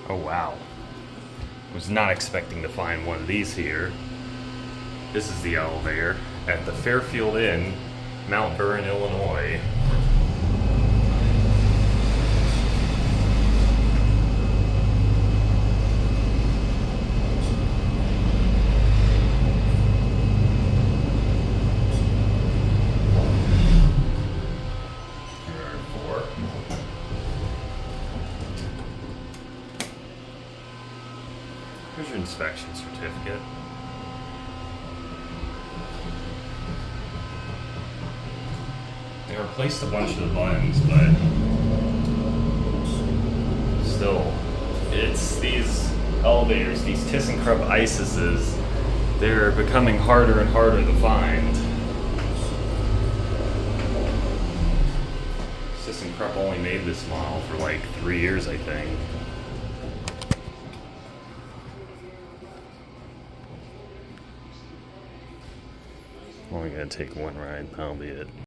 Oh wow. Was not expecting to find one of these here. This is the elevator at the Fairfield Inn, Mount Vernon, Illinois. Here's your inspection certificate. They replaced a bunch of the buttons, but still, it's these elevators, these ThyssenKrupp ISISes, they're becoming harder and harder to find. ThyssenKrupp only made this model for like 3 years, I think. Only gonna take one ride, that'll be it.